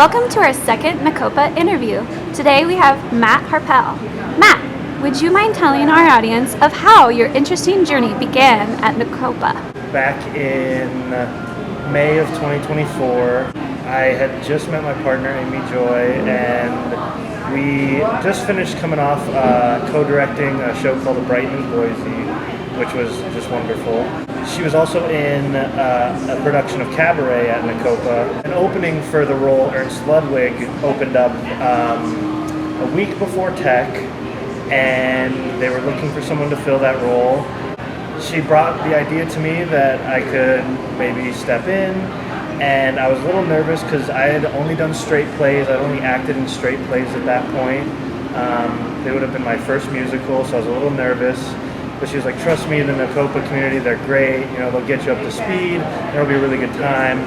Welcome to our second Nacopa interview. Today we have Matt Harpell. Matt, would you mind telling our audience of how your interesting journey began at Nacopa? Back in May of 2024, I had just met my partner, Amy Joy, and we just finished coming off co-directing a show called The Brighton Boise, which was just wonderful. She was also in a production of Cabaret at Nacopa. An opening for the role, Ernst Ludwig, opened up a week before Tech, and they were looking for someone to fill that role. She brought the idea to me that I could maybe step in, and I was a little nervous because I had only done straight plays. I'd only acted in straight plays at that point. They would have been my first musical, so I was a little nervous. But she was like, trust me, the Nacopa community, they're great. You know, they'll get you up to speed. It'll be a really good time.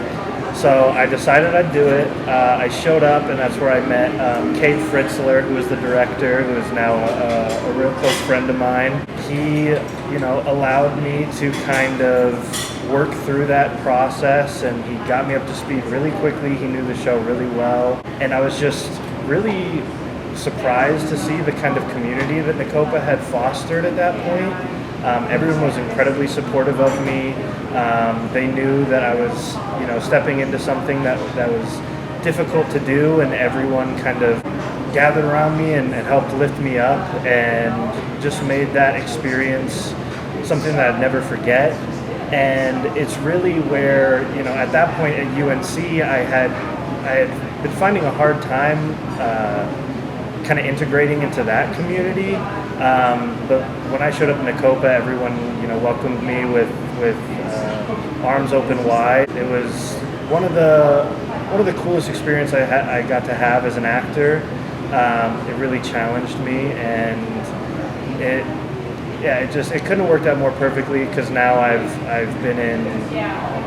So I decided I'd do it. I showed up, and that's where I met Kate Fritzler, who was the director, who is now a real close friend of mine. He, allowed me to kind of work through that process, and he got me up to speed really quickly. He knew the show really well, and I was just really surprised to see the kind of community that Nacopa had fostered at that point. Everyone was incredibly supportive of me. They knew that I was, stepping into something that was difficult to do, and everyone kind of gathered around me and helped lift me up, and just made that experience something that I'd never forget. And it's really where, at that point at UNC, I had been finding a hard time kind of integrating into that community, but when I showed up in Nacopa, everyone welcomed me with arms open wide. It was one of the coolest experiences I got to have as an actor. It really challenged me, and it couldn't have worked out more perfectly, because now I've been in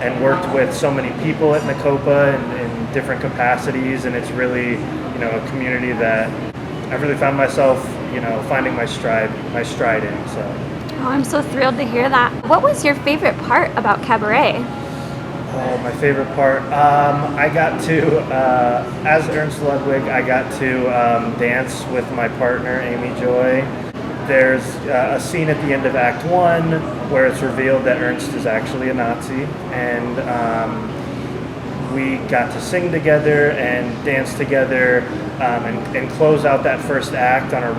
and worked with so many people at Nacopa in different capacities, and it's really a community that I've really found myself, finding my stride in. So. Oh, I'm so thrilled to hear that. What was your favorite part about Cabaret? Oh, my favorite part. I got to, as Ernst Ludwig, I got to dance with my partner, Amy Joy. There's a scene at the end of Act 1 where it's revealed that Ernst is actually a Nazi, and we got to sing together and dance together, and close out that first act on a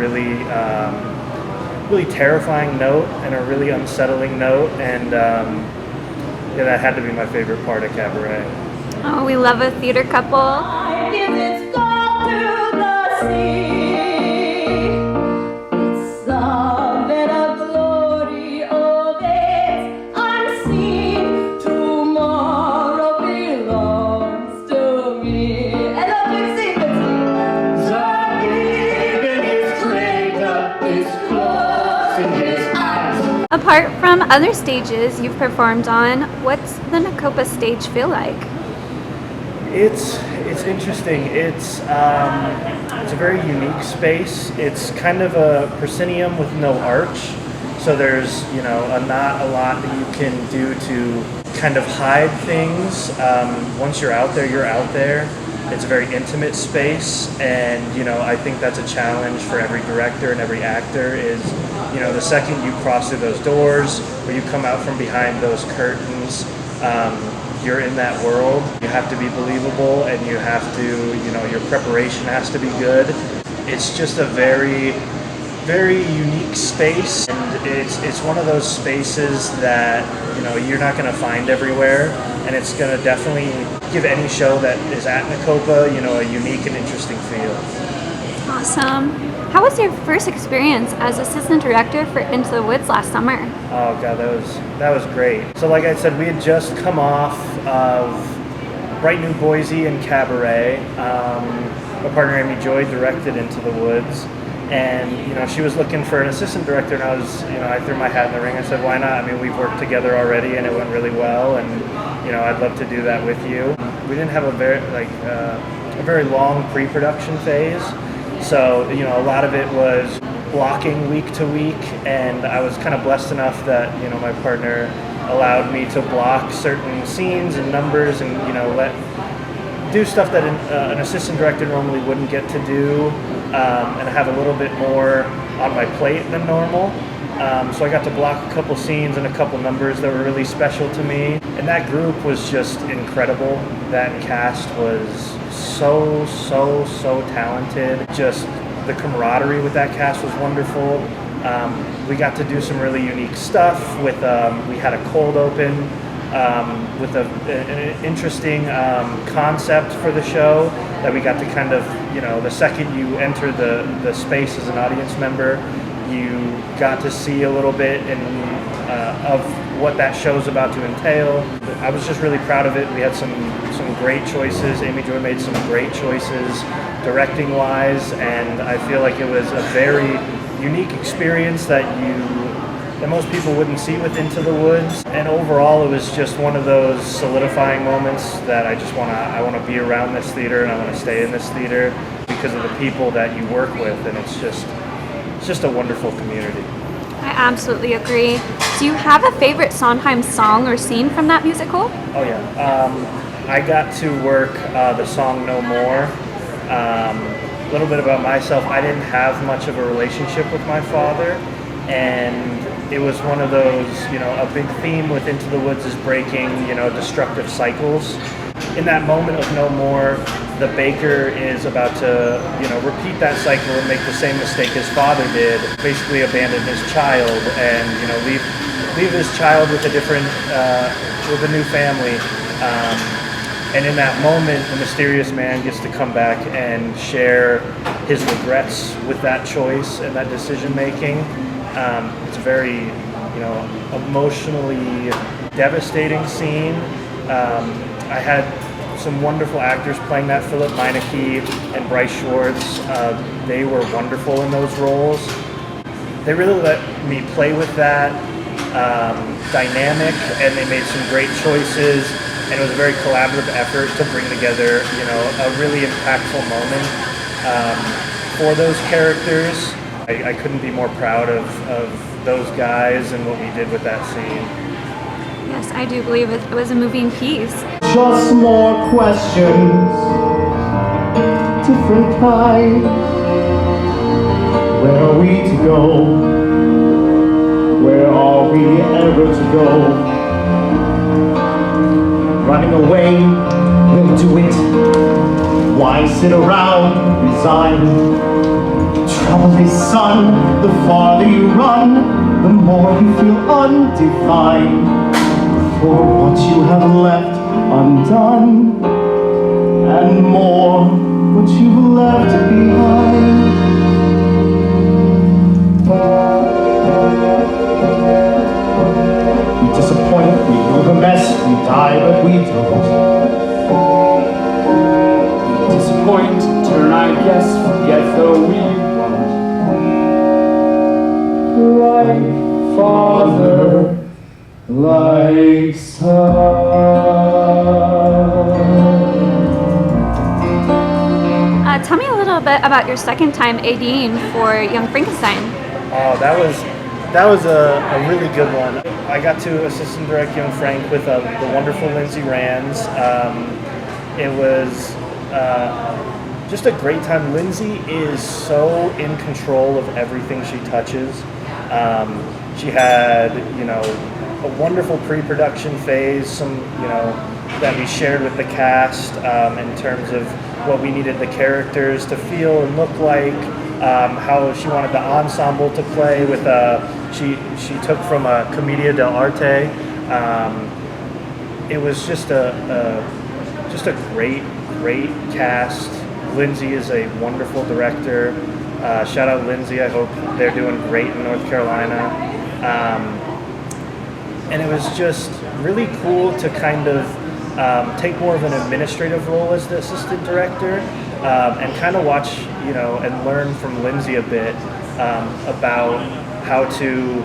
really terrifying note and a really unsettling note, and that had to be my favorite part of Cabaret. Oh, we love a theater couple. Apart from other stages you've performed on, what's the Nacopa stage feel like? It's interesting. It's a very unique space. It's kind of a proscenium with no arch, so there's not a lot that you can do to kind of hide things. Once you're out there, you're out there. It's a very intimate space, and I think that's a challenge for every director and every actor is, the second you cross through those doors or you come out from behind those curtains, you're in that world. You have to be believable, and you have to, your preparation has to be good. It's just a very, very unique space, and it's one of those spaces that, you're not going to find everywhere, and it's going to definitely give any show that is at Nacopa, a unique and interesting feel. Awesome. How was your first experience as assistant director for Into the Woods last summer? Oh God, that was great. So like I said, we had just come off of Brighton Boise and Cabaret. My partner Amy Joy directed Into the Woods, and she was looking for an assistant director, and I threw my hat in the ring. I said, why not? I mean, we've worked together already, and it went really well, and I'd love to do that with you. We didn't have a very long pre-production phase. So, a lot of it was blocking week to week, and I was kind of blessed enough that, my partner allowed me to block certain scenes and numbers and, do stuff that an assistant director normally wouldn't get to do, and have a little bit more on my plate than normal. So I got to block a couple scenes and a couple numbers that were really special to me. And that group was just incredible. That cast was so talented. Just the camaraderie with that cast was wonderful. We got to do some really unique stuff with, we had a cold open with an interesting concept for the show that we got to kind of, the second you enter the space as an audience member, you got to see a little bit of what that show's about to entail. I was just really proud of it. We had some great choices. Amy Joy made some great choices directing-wise, and I feel like it was a very unique experience that most people wouldn't see with Into the Woods. And overall, it was just one of those solidifying moments that I want to be around this theater, and I want to stay in this theater because of the people that you work with, and it's just a wonderful community. I absolutely agree. Do you have a favorite Sondheim song or scene from that musical? Oh yeah, I got to work the song No More. A little bit about myself, I didn't have much of a relationship with my father, and it was one of those, a big theme with Into the Woods is breaking, destructive cycles. In that moment of No More, the baker is about to, repeat that cycle and make the same mistake his father did, basically abandon his child and, leave his child with with a new family. And in that moment, the mysterious man gets to come back and share his regrets with that choice and that decision making. It's a very, emotionally devastating scene. I had some wonderful actors playing that. Philip Meineke and Bryce Schwartz. They were wonderful in those roles. They really let me play with that dynamic, and they made some great choices. And it was a very collaborative effort to bring together, a really impactful moment for those characters. I couldn't be more proud of those guys and what we did with that scene. Yes, I do believe it was a moving piece. Just more questions, different kinds. Where are we to go? Where are we ever to go? Running away, we'll do it. Why sit around, resigned? Trouble is, son, the farther you run, the more you feel undefined. For what you have left undone, and more what you've left behind. We disappoint, we leave a mess, we die but we don't. We disappoint, turn I guess, forget though we won't. Like father, like son. Tell me a little bit about your second time ADing for Young Frankenstein. Oh, that was a really good one. I got to assistant direct Young Frank with the wonderful Lindsay Rands. It was just a great time. Lindsay is so in control of everything she touches. She had, a wonderful pre-production phase, that we shared with the cast in terms of what we needed the characters to feel and look like, how she wanted the ensemble to play with. She took from a commedia dell'arte. It was just a great cast. Lindsay is a wonderful director. Shout out Lindsay. I hope they're doing great in North Carolina. And it was just really cool to kind of take more of an administrative role as the assistant director, and kind of watch, and learn from Lindsay a bit about how to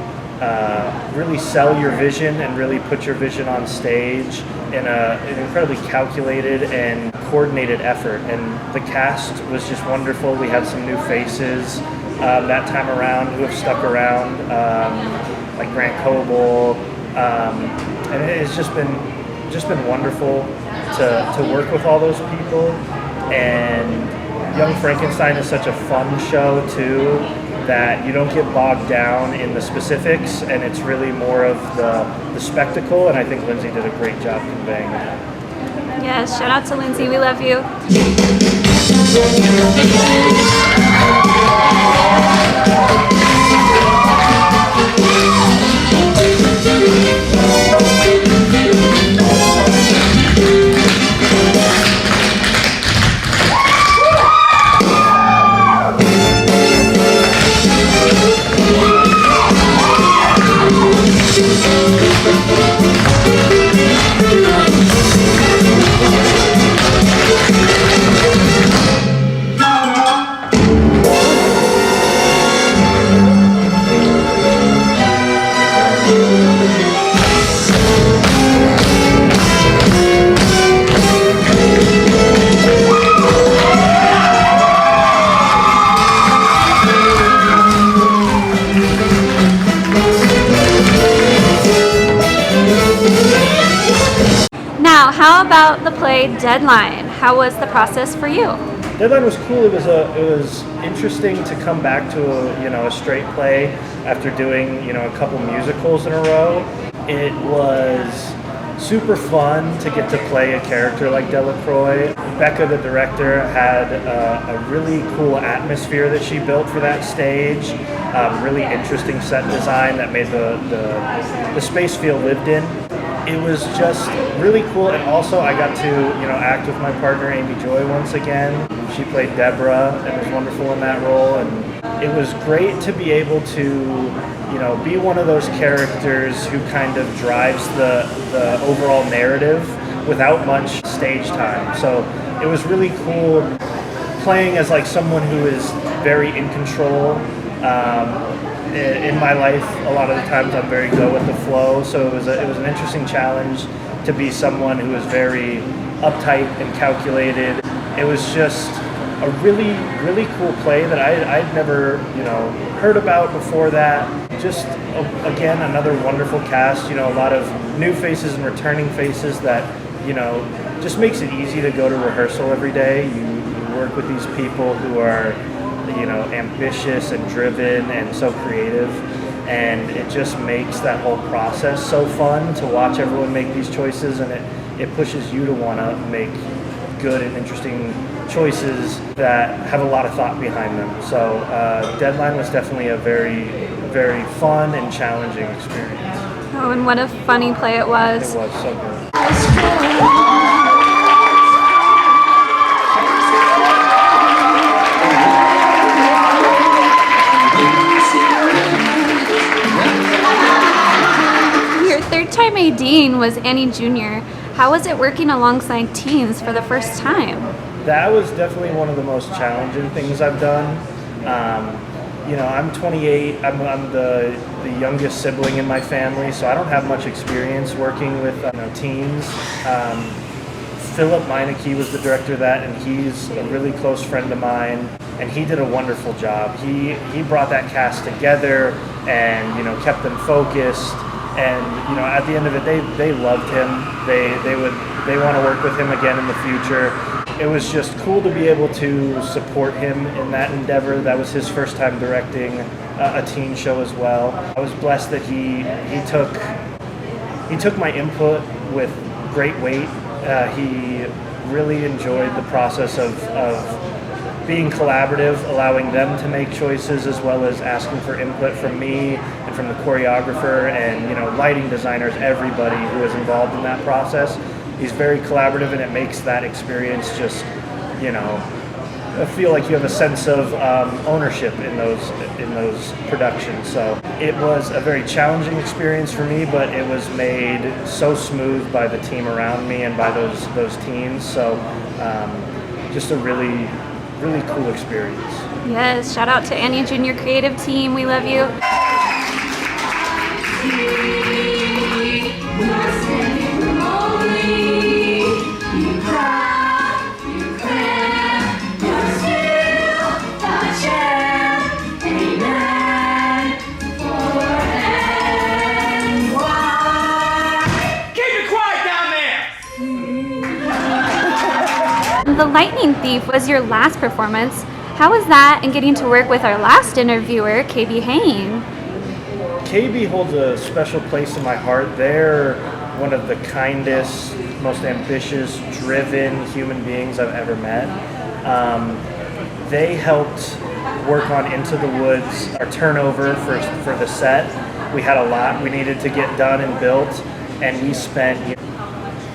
really sell your vision and really put your vision on stage in an incredibly calculated and coordinated effort. And the cast was just wonderful. We had some new faces that time around who have stuck around, like Grant Coble, and it's just been wonderful to work with all those people. And Young Frankenstein is such a fun show too, that you don't get bogged down in the specifics, and it's really more of the spectacle, and I think Lindsay did a great job conveying that. Yes, shout out to Lindsay, we love you. Now, how about the play Deadline? How was the process for you? Deadline was cool. It was interesting to come back to a straight play after doing a couple musicals in a row. It was super fun to get to play a character like Delacroix. Becca, the director, had a really cool atmosphere that she built for that stage. Really interesting set design that made the space feel lived in. It was just really cool, and also I got to act with my partner Amy Joy once again. She played Deborah and was wonderful in that role, and it was great to be able to be one of those characters who kind of drives the overall narrative without much stage time. So it was really cool playing as like someone who is very in control. In my life, a lot of the times I'm very go with the flow, so it was an interesting challenge to be someone who is very uptight and calculated. It was just a really, really cool play that I'd never heard about before that. Just again, another wonderful cast, a lot of new faces and returning faces that just makes it easy to go to rehearsal every day. You work with these people who are ambitious and driven and so creative, and it just makes that whole process so fun to watch everyone make these choices, and it pushes you to want to make good and interesting choices that have a lot of thought behind them. So Deadline was definitely a very, very fun and challenging experience. Oh, and what a funny play it was. It was so good. Time ADing was Annie Jr. How was it working alongside teens for the first time? That was definitely one of the most challenging things I've done. I'm 28. I'm the youngest sibling in my family, so I don't have much experience working with teens. Philip Meineke was the director of that, and he's a really close friend of mine, and he did a wonderful job. He brought that cast together and kept them focused. And at the end of it, they loved him. They want to work with him again in the future. It was just cool to be able to support him in that endeavor. That was his first time directing a teen show as well. I was blessed that he took my input with great weight. He really enjoyed the process of being collaborative, allowing them to make choices, as well as asking for input from me and from the choreographer and lighting designers, everybody who is involved in that process. He's very collaborative, and it makes that experience just I feel like you have a sense of ownership in those productions. So it was a very challenging experience for me, but it was made so smooth by the team around me and by those teams. So just a really cool experience. Yes, shout out to Annie Jr. Creative Team. We love you. Keep it quiet down there! Lightning Thief was your last performance. How was that, and getting to work with our last interviewer, KB Hain? KB holds a special place in my heart. They're one of the kindest, most ambitious, driven human beings I've ever met. They helped work on Into the Woods. Our turnover for the set, we had a lot we needed to get done and built, and we spent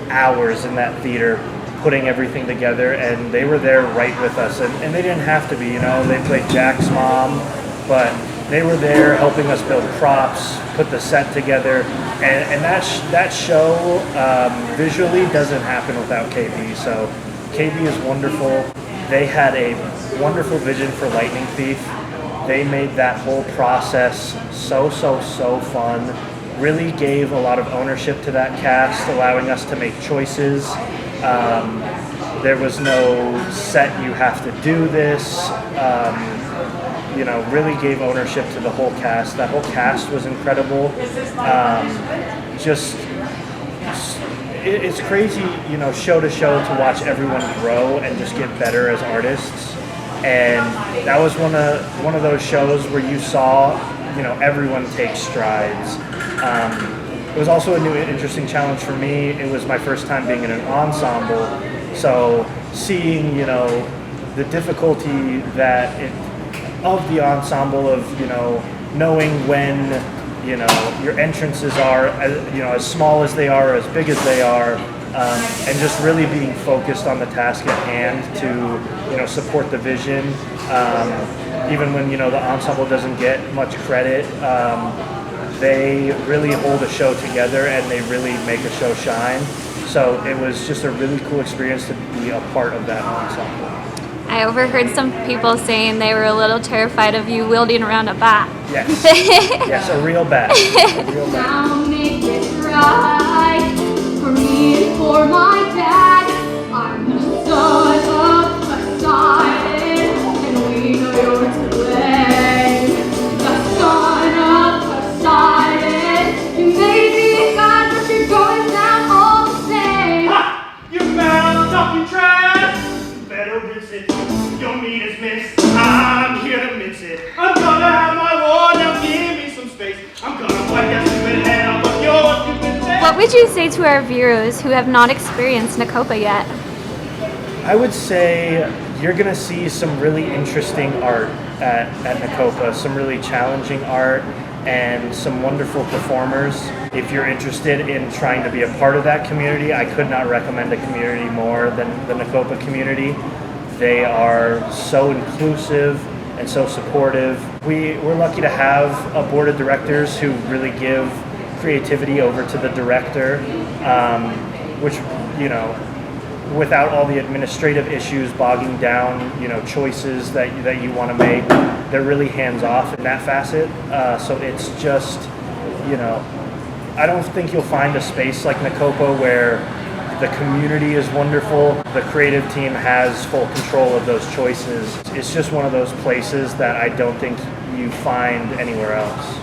hours in that theater putting everything together, and they were there right with us, and they didn't have to be, they played Jack's mom, but they were there helping us build props, put the set together, and that show visually doesn't happen without KB. So KB is wonderful. They had a wonderful vision for Lightning Thief. They made that whole process so fun. Really gave a lot of ownership to that cast, allowing us to make choices. There was no set, you have to do this. Really gave ownership to the whole cast. That whole cast was incredible. It's crazy, show to show, to watch everyone grow and just get better as artists. And that was one of those shows where you saw, everyone take strides. It was also a new, interesting challenge for me. It was my first time being in an ensemble, so seeing, the difficulty of the ensemble, of knowing when your entrances are as small as they are, as big as they are, and just really being focused on the task at hand to support the vision. Even when the ensemble doesn't get much credit, they really hold a show together and they really make a show shine. So it was just a really cool experience to be a part of that ensemble. I overheard some people saying they were a little terrified of you wielding around a bat. Yes. Yes, a real bat. A real bat. Now make it right for me and for my dad. I'm the son of Poseidon, and we know you're to blame. The son of Poseidon, you may be a god, but you're going down all the same. Ha! You mouth talking trash! Better rinse it. Your meat is missed. I'm here to mince it. I'm gonna have my war. Now give me some space. I'm gonna wipe that stupid head off of your stupid face. What would you say to our viewers who have not experienced Nakopa yet? I would say you're going to see some really interesting art at Nakopa, some really challenging art, and some wonderful performers. If you're interested in trying to be a part of that community, I could not recommend a community more than the Nakopa community. They are so inclusive and so supportive. We're lucky to have a board of directors who really give creativity over to the director, which, without all the administrative issues bogging down, choices that you want to make, they're really hands off in that facet. So it's just, I don't think you'll find a space like Nakopa where the community is wonderful, the creative team has full control of those choices. It's just one of those places that I don't think you find anywhere else.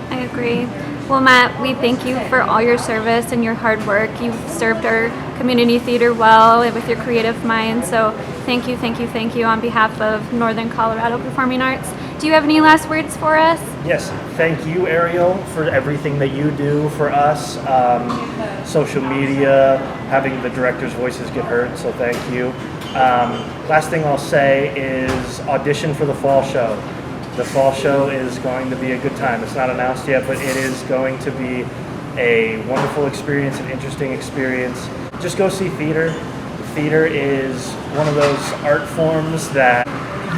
I agree. Well, Matt, we thank you for all your service and your hard work. You've served our community theater well with your creative mind. So thank you on behalf of Northern Colorado Performing Arts. Do you have any last words for us? Yes, thank you, Ariel, for everything that you do for us. Social media, having the directors' voices get heard, so thank you. Last thing I'll say is audition for the fall show. The fall show is going to be a good time. It's not announced yet, but it is going to be a wonderful experience, an interesting experience. Just go see theater. Theater is one of those art forms that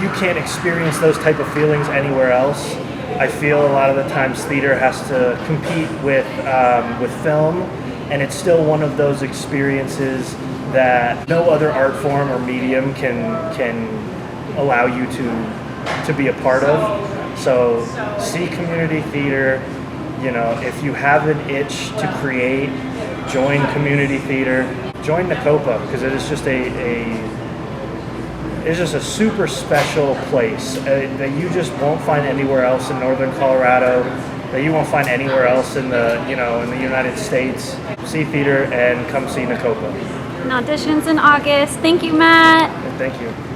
you can't experience those type of feelings anywhere else. I feel a lot of the times theater has to compete with film, and it's still one of those experiences that no other art form or medium can allow you to be a part of. So see community theater. If you have an itch to create, join community theater. Join Nakopa, because it is just it's just a super special place that you just won't find anywhere else in Northern Colorado, that you won't find anywhere else in the United States. See theater and come see Nakopa. And auditions in August. Thank you, Matt. Thank you.